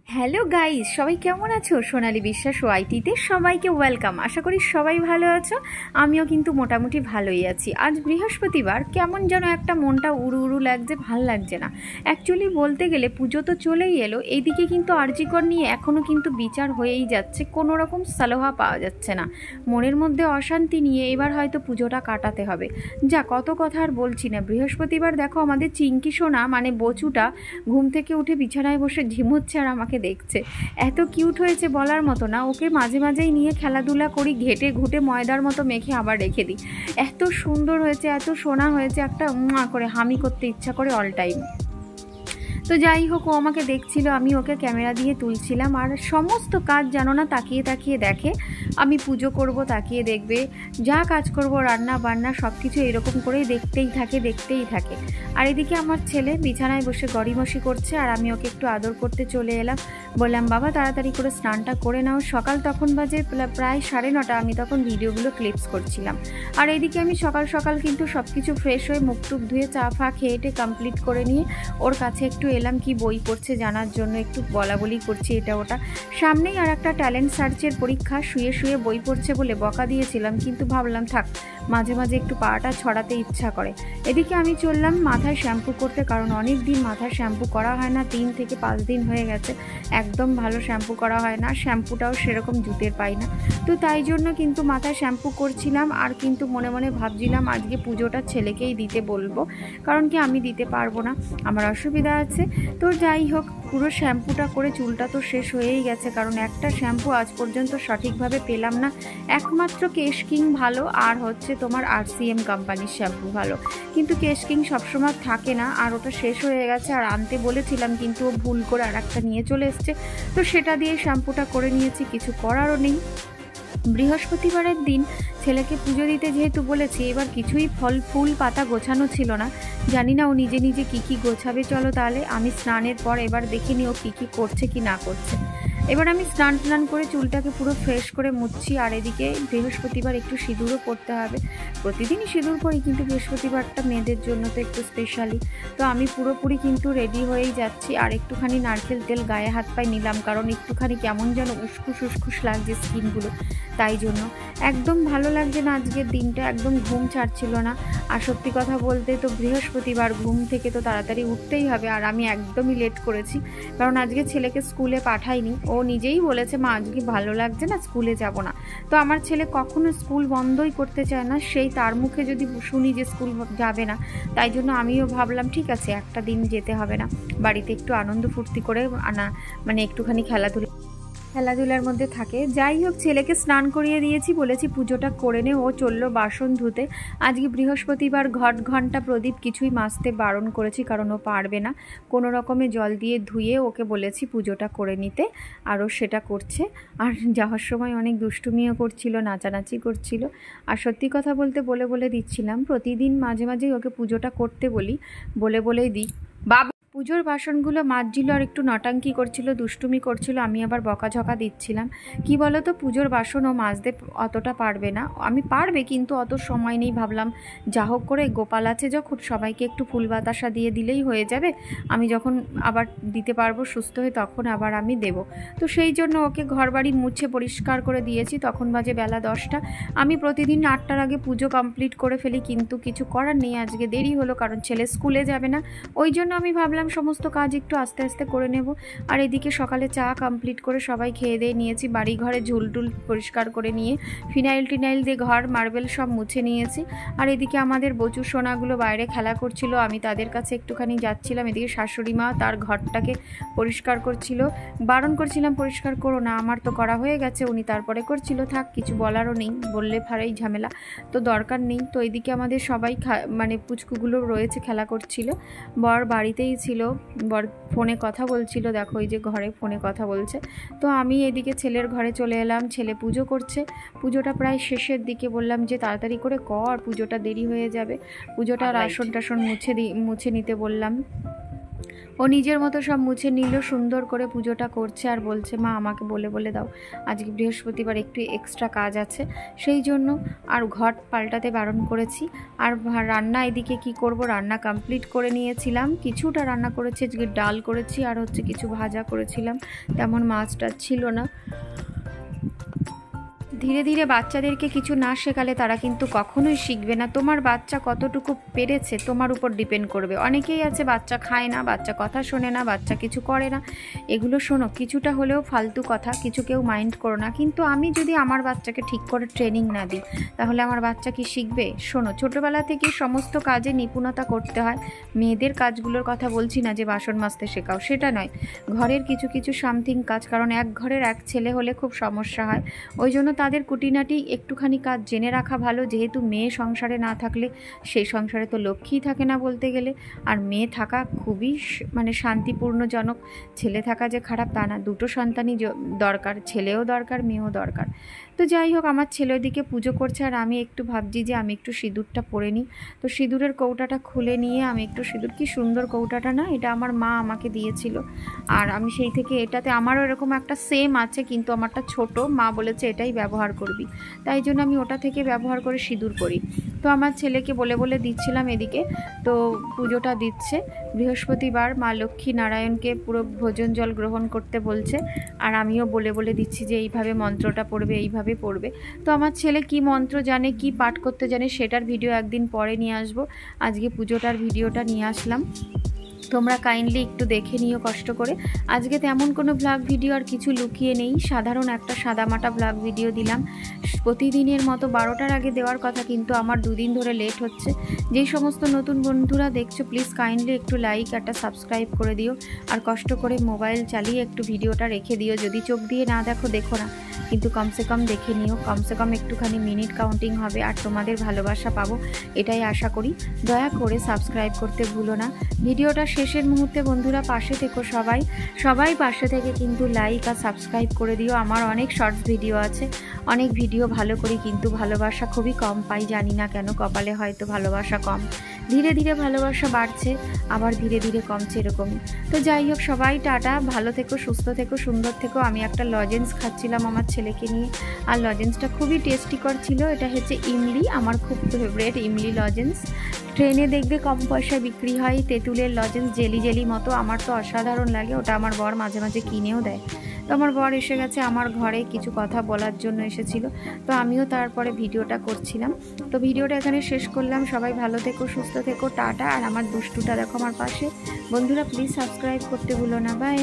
Hello guys, সবাই কেমন আছো? সোনালী বিশ্বাস ওয়াইটিতে সবাইকে ওয়েলকাম। আশা করি সবাই ভালো আছো। আমিও কিন্তু মোটামুটি ভালোই আছি। আজ বৃহস্পতিবার, কেমন যেন একটা মনটা উড়ু উড়ু লাগছে, ভাল লাগছে না। অ্যাকচুয়ালি বলতে গেলে পুজো তো চলেই এলো, এইদিকে কিন্তু আরজিকর নিয়ে এখনও কিন্তু বিচার হয়েই যাচ্ছে, কোনো রকম সালোহা পাওয়া যাচ্ছে না। মনের মধ্যে অশান্তি নিয়ে এবার হয়তো পুজোটা কাটাতে হবে। যা, কত কথা আর বলছি না। বৃহস্পতিবার দেখো আমাদের চিঙ্কি সোনা মানে বচুটা ঘুম থেকে উঠে বিছানায় বসে ঝিমোচ্ছে আর আমাকে দেখছে। এত কিউট হয়েছে বলার মতো না। ওকে মাঝে মাঝেই নিয়ে খেলাধুলা করি, ঘেটে ঘুটে ময়দার মতো মেখে আবার রেখে দিই। এত সুন্দর হয়েছে, এত সোনা হয়েছে, একটা করে হামি করতে ইচ্ছা করে অল টাইম। তো যাই হোক, ও আমাকে দেখছিল, আমি ওকে ক্যামেরা দিয়ে তুলছিলাম। আর সমস্ত কাজ জানো না তাকিয়ে তাকিয়ে দেখে। আমি পুজো করব তাকিয়ে দেখবে, যা কাজ করব রান্না বান্না সব কিছু এরকম করেই দেখতেই থাকে। আর এদিকে আমার ছেলে বিছানায় বসে গড়িমসি করছে, আর আমি ওকে একটু আদর করতে চলে এলাম। বললাম, বাবা তাড়াতাড়ি করে স্নানটা করে নাও। সকাল তখন বাজে প্রায় 9:30, আমি তখন ভিডিওগুলো ক্লিপস করছিলাম। আর এদিকে আমি সকাল সকাল কিন্তু সব কিছু ফ্রেশ হয়ে মুখ টুক ধুয়ে চা ফা খেয়েটে কমপ্লিট করে নিয়ে ওর কাছে একটু এলাম কি বই পড়ছে জানার জন্য। একটু বলা বলি করছি এটা ওটা। সামনেই আর একটা ট্যালেন্ট সার্চের পরীক্ষা, শুয়ে শুয়ে বই পড়ছে বলে বকা দিয়েছিলাম, কিন্তু ভাবলাম থাক, মাঝে মাঝে একটু পাটা ছড়াতে ইচ্ছা করে। এদিকে আমি চললাম মাথায় শ্যাম্পু করতে, কারণ অনেক দিন মাথায় শ্যাম্পু করা হয় না, 3 থেকে 5 দিন হয়ে গেছে একদম ভালো শ্যাম্পু করা হয় না। শ্যাম্পুটাও সেরকম জুতের পাই না, তো তাই জন্য কিন্তু মাথায় শ্যাম্পু করছিলাম। আর কিন্তু মনে মনে ভাবছিলাম আজকে পুজোটা ছেলেকেই দিতে বলবো, কারণ কি আমি দিতে পারবো না, আমার অসুবিধা আছে। তো যাই হোক, পুরো শ্যাম্পুটা করে চুলটা তো শেষ হয়েই গেছে, কারণ একটা শ্যাম্পু আজ পর্যন্ত সঠিকভাবে পেলাম না। একমাত্র কেশ কিং ভালো, আর হচ্ছে তোমার RCM কোম্পানির শ্যাম্পু ভালো, কিন্তু কেশ কিং সবসময় থাকে না, আর ওটা শেষ হয়ে গেছে। আর আনতে বলেছিলাম, কিন্তু ও ভুল করে আর একটা নিয়ে চলে এসছে, তো সেটা দিয়ে শ্যাম্পুটা করে নিয়েছি, কিছু করারও নেই। বৃহস্পতিবারের দিন ছেলেকে পুজো দিতে যেহেতু বলেছি, এবার কিছুই ফল ফুল পাতা গোছানো ছিল না। জানি না ও নিজে নিজে কী গোছাবে। চলো তাহলে আমি স্নানের পর এবার দেখে নিই ও কী করছে কি না করছে। এবার আমি স্নান করে চুলটাকে পুরো ফ্রেশ করে মুছছি। আর এদিকে বৃহস্পতিবার একটু সিঁদুরও পরতে হবে। প্রতিদিনই সিঁদুর পরি, কিন্তু বৃহস্পতিবারটা মেয়েদের জন্য তো একটু স্পেশালি। তো আমি পুরোপুরি কিন্তু রেডি হয়েই যাচ্ছি। আর একটুখানি নারকেল তেল গায়ে হাত পায়ে নিলাম, কারণ একটুখানি কেমন যেন উস্কুস লাগছে স্কিনগুলো, তাই জন্য একদম ভালো লাগছে না আজকের দিনটা, একদম ঘুম ছাড়ছিল না। আর সত্যি কথা বলতে তো বৃহস্পতিবার, ঘুম থেকে তো তাড়াতাড়ি উঠতেই হবে। আর আমি একদমই লেট করেছি, কারণ আজকে ছেলেকে স্কুলে পাঠাইনি। ও নিজেই বলেছে, মা আজকে ভালো লাগছে না, স্কুলে যাব না। তো আমার ছেলে কখনো স্কুল বন্ধই করতে চায় না, সেই তার মুখে যদি শুনি যে স্কুল যাবে না, তাই জন্য আমিও ভাবলাম ঠিক আছে, একটা দিন যেতে হবে না, বাড়িতে একটু আনন্দ ফুর্তি করে আনা, মানে একটুখানি খেলাধুলার মধ্যে থাকে। যাই হোক, ছেলেকে স্নান করিয়ে দিয়েছি, বলেছি পুজোটা করে নে। ও চললো বাসন ধুতে। আজকে বৃহস্পতিবার ঘট ঘন্টা প্রদীপ কিছুই মাজতে বারণ করেছি, কারণ ও পারবে না। কোনো রকমে জল দিয়ে ধুয়ে ওকে বলেছি পুজোটা করে নিতে, আর ও সেটা করছে। আর যাওয়ার সময় অনেক দুষ্টুমিও করছিল, নাচানাচি করছিল। আর সত্যি কথা বলতে বলে দিচ্ছিলাম, প্রতিদিন মাঝে মাঝেই ওকে পুজোটা করতে বলেই দিই। পুজোর বাসনগুলো মাজছিল আর একটু নটাঙ্কি করছিল, দুষ্টুমি করছিল, আমি আবার বকাঝকা দিচ্ছিলাম। কি বলো তো, পুজোর বাসনও মাজতে অতটা পারবে না। আমি পারবে, কিন্তু অত সময় নেই। ভাবলাম যা হোক করে, গোপাল আছে যখন, সবাইকে একটু ফুল বাতাসা দিয়ে দিলেই হয়ে যাবে। আমি যখন আবার দিতে পারবো সুস্থ হয়ে, তখন আবার আমি দেব। তো সেই জন্য ওকে ঘরবাড়ি মুছে পরিষ্কার করে দিয়েছি। তখন বাজে বেলা 10টা। আমি প্রতিদিন 8টার আগে পুজো কমপ্লিট করে ফেলি, কিন্তু কিছু করার নেই, আজকে দেরি হলো, কারণ ছেলে স্কুলে যাবে না। ওই জন্য আমি ভাবলাম সমস্ত কাজ একটু আস্তে আস্তে করে নেব। আর এদিকে সকালে চা কমপ্লিট করে সবাই খেয়ে দিয়ে নিয়েছি, বাড়ি ঘরে ঝুলটুল পরিষ্কার করে নিয়ে ফিনাইল টিনাইল দিয়ে ঘর মার্বেল সব মুছে নিয়েছি। আর এদিকে আমাদের বচু সোনাগুলো বাইরে খেলা করছিল, আমি তাদের কাছে একটুখানি যাচ্ছিলাম। এদিকে শাশুড়ি মা তার ঘরটাকে পরিষ্কার করছিল, বারণ করছিলাম পরিষ্কার করো না, আমার তো করা হয়ে গেছে। উনি তারপরে করছিল, থাক, কিছু বলারও নেই, বললে ফারাই ঝামেলা, তো দরকার নেই। তো এদিকে আমাদের সবাই মানে পুচকুগুলো রয়েছে, খেলা করছিল। বর বাড়িতেই ছিল, বর ফোনে কথা বলছিল, দেখো এই যে ঘরে ফোনে কথা বলছে। তো আমি এদিকে ছেলের ঘরে চলে এলাম, ছেলে পুজো করছে। পুজোটা প্রায় শেষের দিকে, বললাম যে তাড়াতাড়ি করে কর, পুজোটা দেরি হয়ে যাবে। পুজোটা আসন টাসন মুছে নিতে বললাম। ও নিজের মতো সব মুছে নিল, সুন্দর করে পুজোটা করছে আর বলছে মা আমাকে বলে বলে দাও, আজকে বৃহস্পতিবার একটু এক্সট্রা কাজ আছে সেই জন্য। আর ঘট পাল্টাতে বারণ করেছি। আর রান্না এদিকে কি করব, রান্না কমপ্লিট করে নিয়েছিলাম, কিছুটা রান্না করেছি, আজকে ডাল করেছি আর হচ্ছে কিছু ভাজা করেছিলাম, তেমন মাছ টাছ ছিল না। ধীরে ধীরে বাচ্চাদেরকে কিছু না শেখালে তারা কিন্তু কখনোই শিখবে না। তোমার বাচ্চা কতটুকু পেরেছে তোমার উপর ডিপেন্ড করবে। অনেকেই আছে বাচ্চা খায় না, বাচ্চা কথা শোনে না, বাচ্চা কিছু করে না, এগুলো শোনো কিছুটা হলেও ফালতু কথা, কিছু কেউ মাইন্ড করো না। কিন্তু আমি যদি আমার বাচ্চাকে ঠিক করে ট্রেনিং না দিই তাহলে আমার বাচ্চা কি শিখবে? শোনো, ছোটোবেলা থেকেই সমস্ত কাজে নিপুণতা করতে হয়। মেয়েদের কাজগুলোর কথা বলছি না যে বাসন মাজতে শেখাও, সেটা নয়, ঘরের কিছু কিছু সামথিং কাজ, কারণ এক ঘরের এক ছেলে হলে খুব সমস্যা হয়। ওই জন্য তাদের কুটিনাটি একটুখানি কাজ জেনে রাখা ভালো। যেহেতু মেয়ে সংসারে না থাকলে সেই সংসারে তো লক্ষ্মীই থাকে না বলতে গেলে। আর মেয়ে থাকা খুবই মানে শান্তিপূর্ণজনক, ছেলে থাকা যে খারাপ তা না, দুটো সন্তানই দরকার, ছেলেও দরকার মেয়েও দরকার। তো যাই হোক, আমার ছেলে ওদিকে পুজো করছে আর আমি একটু ভাবছি যে আমি একটু সিঁদুরটা পরে নিই। তো সিঁদুরের কৌটাটা খুলে নিয়ে আমি একটু সিঁদুর, কি সুন্দর কৌটাটা না, এটা আমার মা আমাকে দিয়েছিল। আর আমি সেই থেকে এটাতে আমারও এরকম একটা সেম আছে, কিন্তু আমারটা ছোট, মা বলেছে এটাই ব্যবহার করবি, তাই জন্য আমি ওটা থেকে ব্যবহার করে সিঁদুর করি। তো আমার ছেলেকে বলে বলে দিচ্ছিলাম এদিকে, তো পুজোটা দিচ্ছে বৃহস্পতিবার, মা লক্ষ্মী নারায়ণকে পুরো ভোজন জল গ্রহণ করতে বলছে। আর আমিও বলে বলে দিচ্ছি যে এইভাবে মন্ত্রটা পড়বে, এইভাবে পড়বে। তো আমার ছেলে কি মন্ত্র জানে, কি পাঠ করতে জানে, সেটার ভিডিও একদিন পরে নিয়ে আসবো। আজকে পুজোটার ভিডিওটা নিয়ে আসলাম, তোমরা কাইন্ডলি একটু দেখে নিও কষ্ট করে। আজকে তেমন কোনো ব্লগ ভিডিও আর কিছু লুকিয়ে নেই, সাধারণ একটা সাদামাটা ব্লগ ভিডিও দিলাম। প্রতিদিনের মতো 12টার আগে দেওয়ার কথা, কিন্তু আমার দুদিন ধরে লেট হচ্ছে। যেই সমস্ত নতুন বন্ধুরা দেখছো প্লিজ কাইন্ডলি একটু লাইক, একটা সাবস্ক্রাইব করে দিও। আর কষ্ট করে মোবাইল চালিয়ে একটু ভিডিওটা রেখে দিও, যদি চোখ দিয়ে না দেখো দেখো না, কিন্তু কমসে কম দেখে নিও, কমসে কম একটুখানি মিনিট কাউন্টিং হবে আর তোমাদের ভালোবাসা পাবো, এটাই আশা করি। দয়া করে সাবস্ক্রাইব করতে ভুলো না। ভিডিওটা শেষের মুহূর্তে বন্ধুরা পাশে থেকো, সবাই পাশে থেকে কিন্তু লাইক আর সাবস্ক্রাইব করে দিও। আমার অনেক শর্টস ভিডিও আছে, অনেক ভিডিও ভালো করি, কিন্তু ভালোবাসা খুবই কম পাই, জানি না কেন, কপালে হয়তো ভালোবাসা কম। ধীরে ধীরে ভালোবাসা বাড়ছে, আবার ধীরে ধীরে কমছে, এরকমই। তো যাই হোক, সবাই টাটা, ভালো থেকো, সুস্থ থেকো, সুন্দর থেকো। আমি একটা লজেন্স খাচ্ছিলাম আমার ছেলেকে নিয়ে, আর লজেন্সটা খুবই টেস্টিকর ছিল। এটা হচ্ছে ইমলি, আমার খুব ফেভারিট ইমলি লজেন্স। ট্রেনে দেখবে কম পয়সায় বিক্রি হয় তেঁতুলের লজেন্স, জেলি জেলি মতো, আমার তো অসাধারণ লাগে। ওটা আমার বর মাঝে মাঝে কিনেও দেয়। তো আমার বর এসে গেছে আমার ঘরে, কিছু কথা বলার জন্য এসেছিল, তো আমিও তারপরে ভিডিওটা করছিলাম। তো ভিডিওটা এখানে শেষ করলাম, সবাই ভালো থেকো, সুস্থ থেকো, টাটা। আর আমার দুষ্টুটা দেখো আমার পাশে। বন্ধুরা প্লিজ সাবস্ক্রাইব করতে ভুলো না, বাই।